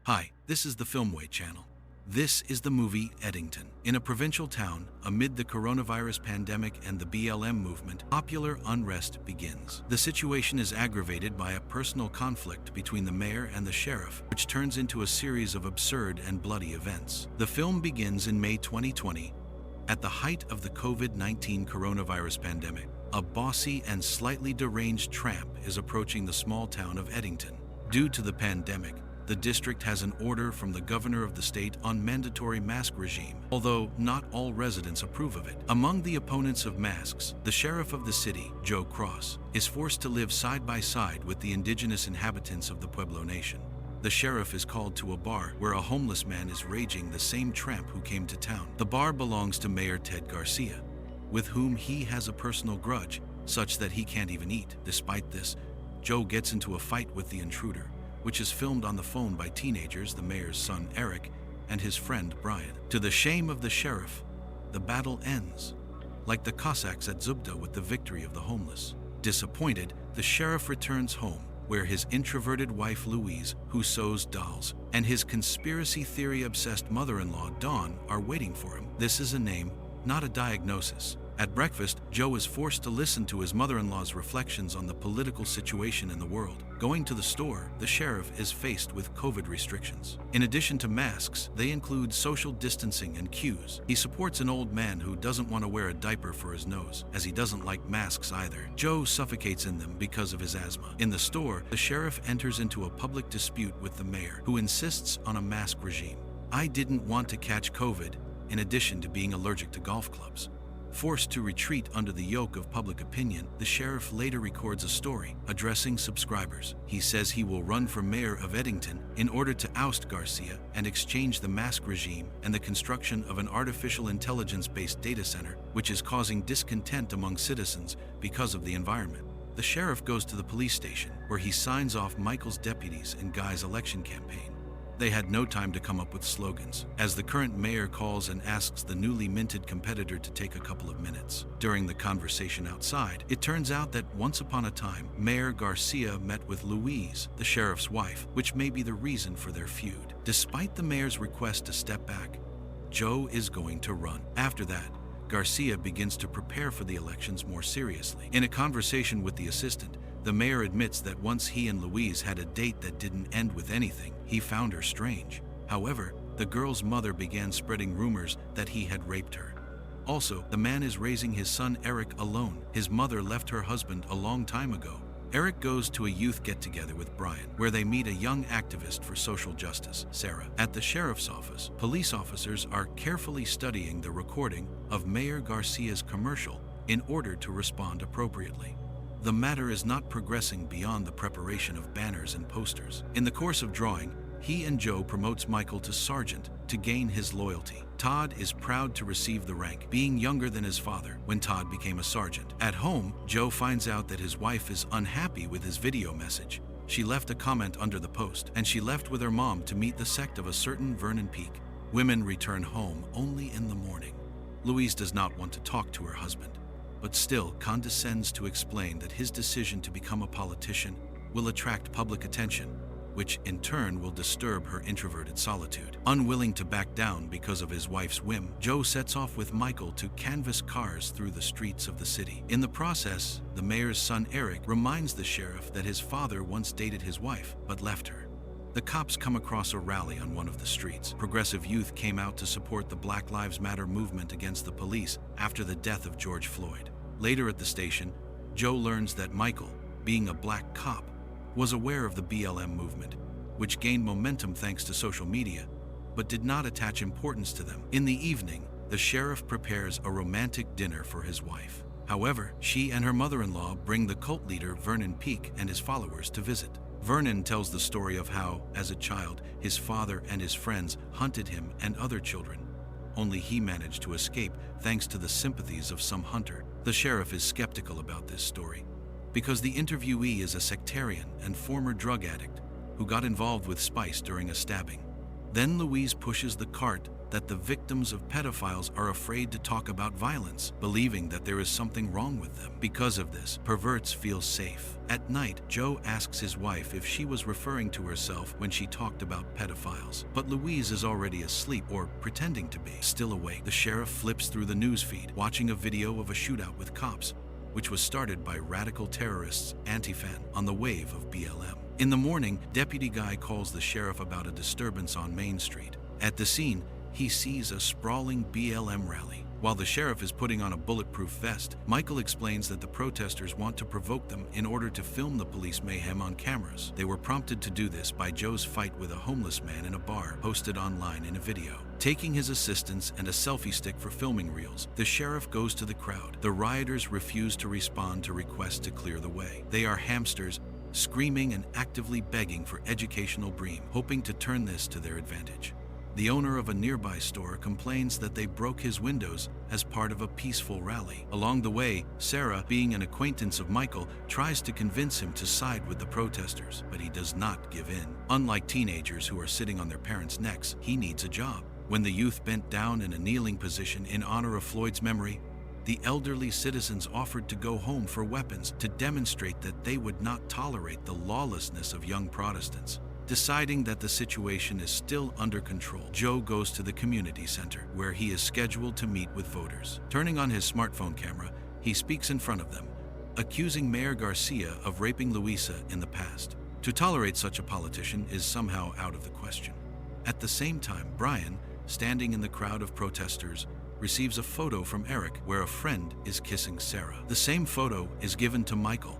Hi, this is the Filmway channel. This is the movie Eddington. In a provincial town, amid the coronavirus pandemic and the BLM movement, popular unrest begins. The situation is aggravated by a personal conflict between the mayor and the sheriff, which turns into a series of absurd and bloody events. The film begins in May 2020, at the height of the COVID-19 coronavirus pandemic. A bossy and slightly deranged tramp is approaching the small town of Eddington. Due to the pandemic, the district has an order from the governor of the state on mandatory mask regime, although not all residents approve of it. Among the opponents of masks, the sheriff of the city, Joe Cross, is forced to live side by side with the indigenous inhabitants of the Pueblo Nation. The sheriff is called to a bar where a homeless man is raging the same tramp who came to town. The bar belongs to Mayor Ted Garcia, with whom he has a personal grudge, such that he can't even eat. Despite this, Joe gets into a fight with the intruder, which is filmed on the phone by teenagers, the mayor's son Eric and his friend Brian. To the shame of the sheriff, the battle ends, like the Cossacks at Zubda with the victory of the homeless. Disappointed, the sheriff returns home, where his introverted wife Louise, who sews dolls, and his conspiracy theory-obsessed mother-in-law Dawn are waiting for him. This is a name, not a diagnosis. At breakfast, Joe is forced to listen to his mother-in-law's reflections on the political situation in the world. Going to the store, the sheriff is faced with COVID restrictions. In addition to masks, they include social distancing and queues. He supports an old man who doesn't want to wear a diaper for his nose, as he doesn't like masks either. Joe suffocates in them because of his asthma. In the store, the sheriff enters into a public dispute with the mayor, who insists on a mask regime. "I didn't want to catch COVID, in addition to being allergic to golf clubs." Forced to retreat under the yoke of public opinion, the sheriff later records a story addressing subscribers. He says he will run for mayor of Eddington in order to oust Garcia and exchange the mask regime and the construction of an artificial intelligence-based data center, which is causing discontent among citizens because of the environment. The sheriff goes to the police station, where he signs off Michael's deputies in Guy's election campaign. They had no time to come up with slogans, as the current mayor calls and asks the newly minted competitor to take a couple of minutes. During the conversation outside, it turns out that once upon a time, Mayor Garcia met with Louise, the sheriff's wife, which may be the reason for their feud. Despite the mayor's request to step back, Joe is going to run. After that, Garcia begins to prepare for the elections more seriously. In a conversation with the assistant, the mayor admits that once he and Louise had a date that didn't end with anything, he found her strange. However, the girl's mother began spreading rumors that he had raped her. Also, the man is raising his son Eric alone. His mother left her husband a long time ago. Eric goes to a youth get-together with Brian, where they meet a young activist for social justice, Sarah. At the sheriff's office, police officers are carefully studying the recording of Mayor Garcia's commercial in order to respond appropriately. The matter is not progressing beyond the preparation of banners and posters. In the course of drawing, he and Joe promotes Michael to sergeant to gain his loyalty. Todd is proud to receive the rank, being younger than his father when Todd became a sergeant. At home, Joe finds out that his wife is unhappy with his video message. She left a comment under the post, and she left with her mom to meet the sect of a certain Vernon Peak. Women return home only in the morning. Louise does not want to talk to her husband, but still condescends to explain that his decision to become a politician will attract public attention, which in turn will disturb her introverted solitude. Unwilling to back down because of his wife's whim, Joe sets off with Michael to canvass cars through the streets of the city. In the process, the mayor's son Eric reminds the sheriff that his father once dated his wife, but left her. The cops come across a rally on one of the streets. Progressive youth came out to support the Black Lives Matter movement against the police after the death of George Floyd. Later at the station, Joe learns that Michael, being a black cop, was aware of the BLM movement, which gained momentum thanks to social media, but did not attach importance to them. In the evening, the sheriff prepares a romantic dinner for his wife. However, she and her mother-in-law bring the cult leader Vernon Peak and his followers to visit. Vernon tells the story of how, as a child, his father and his friends hunted him and other children. Only he managed to escape thanks to the sympathies of some hunter. The sheriff is skeptical about this story, because the interviewee is a sectarian and former drug addict who got involved with spice during a stabbing. Then Louise pushes the cart that the victims of pedophiles are afraid to talk about violence, believing that there is something wrong with them. Because of this, perverts feel safe. At night, Joe asks his wife if she was referring to herself when she talked about pedophiles. But Louise is already asleep, or pretending to be. Still awake, the sheriff flips through the news feed, watching a video of a shootout with cops, which was started by radical terrorists Antifan on the wave of BLM. In the morning, Deputy Guy calls the sheriff about a disturbance on Main Street. At the scene, he sees a sprawling BLM rally. While the sheriff is putting on a bulletproof vest, Michael explains that the protesters want to provoke them in order to film the police mayhem on cameras. They were prompted to do this by Joe's fight with a homeless man in a bar, posted online in a video. Taking his assistance and a selfie stick for filming reels, the sheriff goes to the crowd. The rioters refuse to respond to requests to clear the way. They are hamsters, screaming and actively begging for educational bream, hoping to turn this to their advantage. The owner of a nearby store complains that they broke his windows as part of a peaceful rally. Along the way, Sarah, being an acquaintance of Michael, tries to convince him to side with the protesters, but he does not give in. Unlike teenagers who are sitting on their parents' necks, he needs a job. When the youth bent down in a kneeling position in honor of Floyd's memory, the elderly citizens offered to go home for weapons to demonstrate that they would not tolerate the lawlessness of young Protestants. Deciding that the situation is still under control, Joe goes to the community center, where he is scheduled to meet with voters. Turning on his smartphone camera, he speaks in front of them, accusing Mayor Garcia of raping Luisa in the past. To tolerate such a politician is somehow out of the question. At the same time, Brian, standing in the crowd of protesters, receives a photo from Eric where a friend is kissing Sarah. The same photo is given to Michael,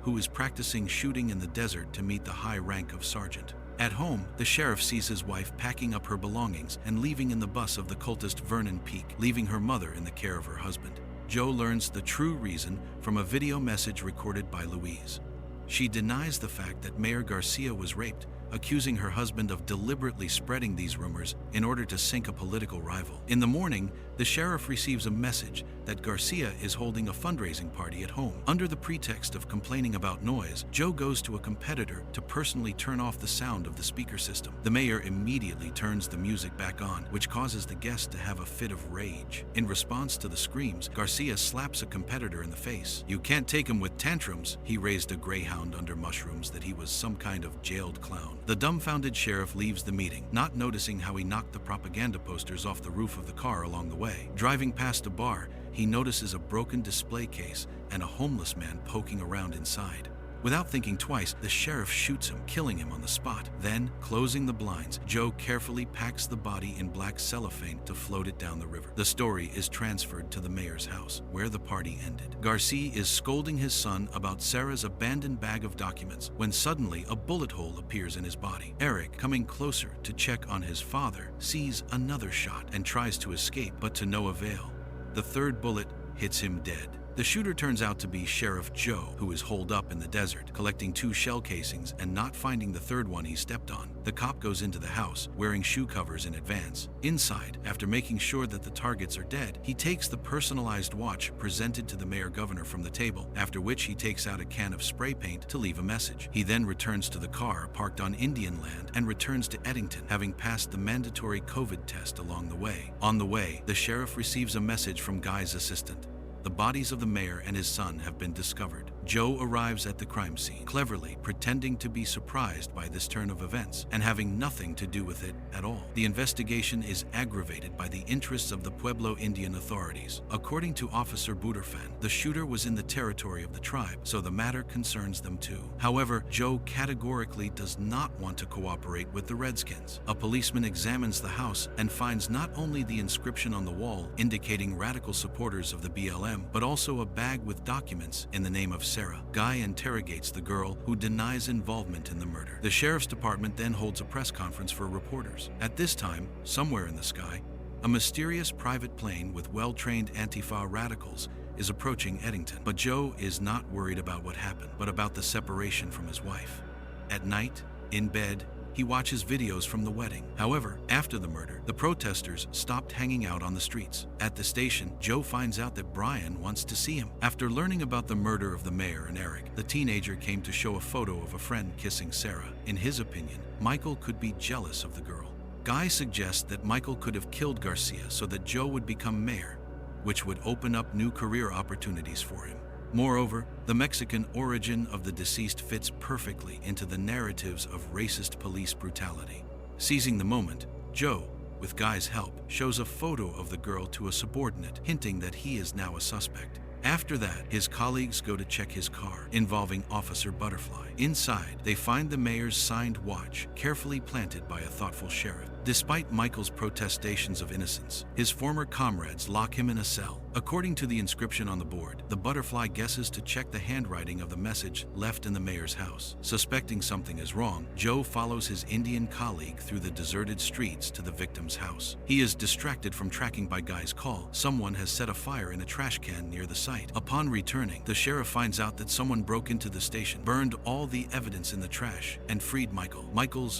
who is practicing shooting in the desert to meet the high rank of sergeant. At home, the sheriff sees his wife packing up her belongings and leaving in the bus of the cultist Vernon Peake, leaving her mother in the care of her husband. Joe learns the true reason from a video message recorded by Louise. She denies the fact that Mayor Garcia was raped, accusing her husband of deliberately spreading these rumors in order to sink a political rival. In the morning, the sheriff receives a message that Garcia is holding a fundraising party at home. Under the pretext of complaining about noise, Joe goes to a competitor to personally turn off the sound of the speaker system. The mayor immediately turns the music back on, which causes the guest to have a fit of rage. In response to the screams, Garcia slaps a competitor in the face. "You can't take him with tantrums." He raised a greyhound under mushrooms that he was some kind of jailed clown. The dumbfounded sheriff leaves the meeting, not noticing how he knocked the propaganda posters off the roof of the car along the way. Driving past a bar, he notices a broken display case and a homeless man poking around inside. Without thinking twice, the sheriff shoots him, killing him on the spot. Then, closing the blinds, Joe carefully packs the body in black cellophane to float it down the river. The story is transferred to the mayor's house, where the party ended. Garcia is scolding his son about Sarah's abandoned bag of documents when suddenly a bullet hole appears in his body. Eric, coming closer to check on his father, sees another shot and tries to escape, but to no avail. The third bullet hits him dead. The shooter turns out to be Sheriff Joe, who is holed up in the desert, collecting 2 shell casings and not finding the third one he stepped on. The cop goes into the house, wearing shoe covers in advance. Inside, after making sure that the targets are dead, he takes the personalized watch presented to the mayor-governor from the table, after which he takes out a can of spray paint to leave a message. He then returns to the car parked on Indian land and returns to Eddington, having passed the mandatory COVID test along the way. On the way, the sheriff receives a message from Guy's assistant. The bodies of the mayor and his son have been discovered. Joe arrives at the crime scene, cleverly pretending to be surprised by this turn of events and having nothing to do with it at all. The investigation is aggravated by the interests of the Pueblo Indian authorities. According to Officer Buderfan, the shooter was in the territory of the tribe, so the matter concerns them too. However, Joe categorically does not want to cooperate with the Redskins. A policeman examines the house and finds not only the inscription on the wall indicating radical supporters of the BLM, but also a bag with documents in the name of Sarah. Guy interrogates the girl, who denies involvement in the murder. The sheriff's department then holds a press conference for reporters. At this time, somewhere in the sky, a mysterious private plane with well-trained Antifa radicals is approaching Eddington. But Joe is not worried about what happened, but about the separation from his wife. At night, in bed, he watches videos from the wedding. However, after the murder, the protesters stopped hanging out on the streets. At the station, Joe finds out that Brian wants to see him. After learning about the murder of the mayor and Eric, the teenager came to show a photo of a friend kissing Sarah. In his opinion, Michael could be jealous of the girl. Guy suggests that Michael could have killed Garcia so that Joe would become mayor, which would open up new career opportunities for him. Moreover, the Mexican origin of the deceased fits perfectly into the narratives of racist police brutality. Seizing the moment, Joe, with Guy's help, shows a photo of the girl to a subordinate, hinting that he is now a suspect. After that, his colleagues go to check his car, involving Officer Butterfly. Inside, they find the mayor's signed watch, carefully planted by a thoughtful sheriff. Despite Michael's protestations of innocence, his former comrades lock him in a cell. According to the inscription on the board, the Butterfly guesses to check the handwriting of the message left in the mayor's house. Suspecting something is wrong, Joe follows his Indian colleague through the deserted streets to the victim's house. He is distracted from tracking by Guy's call. Someone has set a fire in a trash can near the site. Upon returning, the sheriff finds out that someone broke into the station, burned all the evidence in the trash, and freed Michael.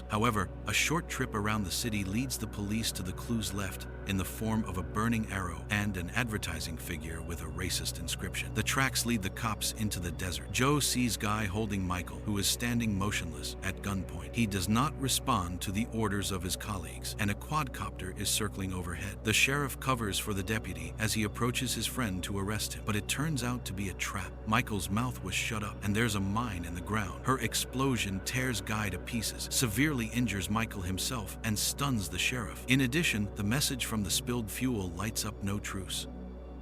However, a short trip around the city leads the police to the clues left in the form of a burning arrow and an advertising figure with a racist inscription. The tracks lead the cops into the desert. Joe sees Guy holding Michael, who is standing motionless at gunpoint. He does not respond to the orders of his colleagues, and a quadcopter is circling overhead. The sheriff covers for the deputy as he approaches his friend to arrest him, but it turns out to be a trap. Michael's mouth was shut up, and there's a mine in the ground. Her explosion tears Guy to pieces, severely injures Michael himself, and stuns the sheriff. In addition, the message from the spilled fuel lights up no truce.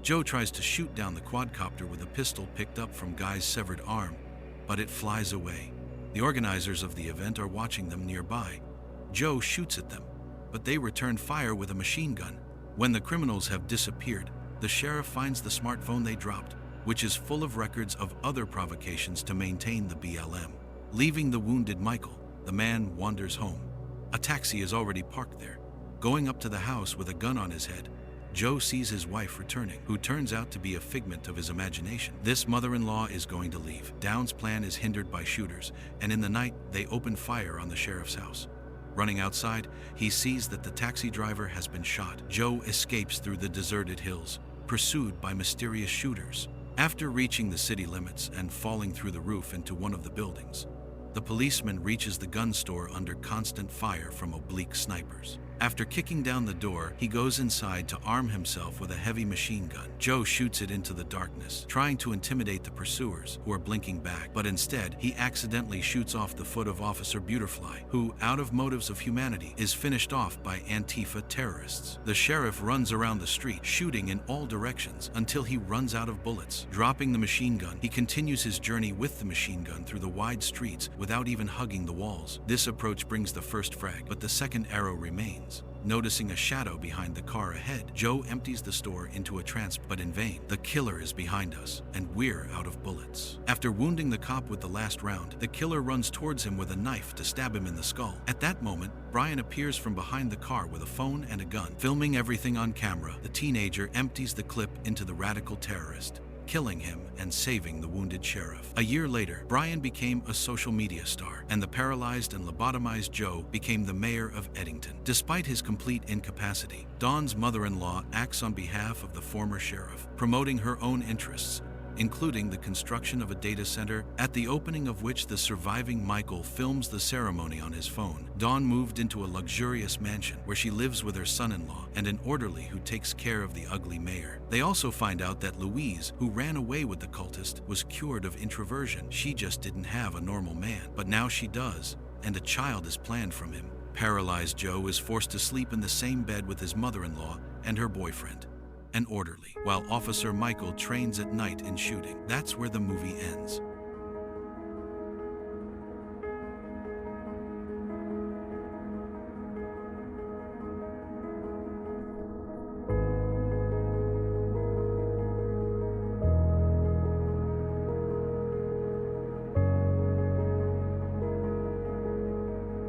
Joe tries to shoot down the quadcopter with a pistol picked up from Guy's severed arm, but it flies away. The organizers of the event are watching them nearby. Joe shoots at them, but they return fire with a machine gun. When the criminals have disappeared, the sheriff finds the smartphone they dropped, which is full of records of other provocations to maintain the BLM. Leaving the wounded Michael, the man wanders home. A taxi is already parked there. Going up to the house with a gun on his head, Joe sees his wife returning, who turns out to be a figment of his imagination. This mother-in-law is going to leave. Down's plan is hindered by shooters, and in the night, they open fire on the sheriff's house. Running outside, he sees that the taxi driver has been shot. Joe escapes through the deserted hills, pursued by mysterious shooters. After reaching the city limits and falling through the roof into one of the buildings, the policeman reaches the gun store under constant fire from oblique snipers. After kicking down the door, he goes inside to arm himself with a heavy machine gun. Joe shoots it into the darkness, trying to intimidate the pursuers, who are blinking back, but instead, he accidentally shoots off the foot of Officer Butterfly, who, out of motives of humanity, is finished off by Antifa terrorists. The sheriff runs around the street, shooting in all directions until he runs out of bullets. Dropping the machine gun, he continues his journey with the machine gun through the wide streets without even hugging the walls. This approach brings the first frag, but the second arrow remains. Noticing a shadow behind the car ahead, Joe empties the store into a trance, but in vain. The killer is behind us, and we're out of bullets. After wounding the cop with the last round, the killer runs towards him with a knife to stab him in the skull. At that moment, Brian appears from behind the car with a phone and a gun. Filming everything on camera, the teenager empties the clip into the radical terrorist, killing him and saving the wounded sheriff. A year later, Brian became a social media star, and the paralyzed and lobotomized Joe became the mayor of Eddington. Despite his complete incapacity, Dawn's mother-in-law acts on behalf of the former sheriff, promoting her own interests, including the construction of a data center, at the opening of which the surviving Michael films the ceremony on his phone. Dawn moved into a luxurious mansion where she lives with her son-in-law and an orderly who takes care of the ugly mayor. They also find out that Louise, who ran away with the cultist, was cured of introversion. She just didn't have a normal man, but now she does, and a child is planned from him. Paralyzed Joe is forced to sleep in the same bed with his mother-in-law and her boyfriend, an orderly, while Officer Michael trains at night in shooting. That's where the movie ends.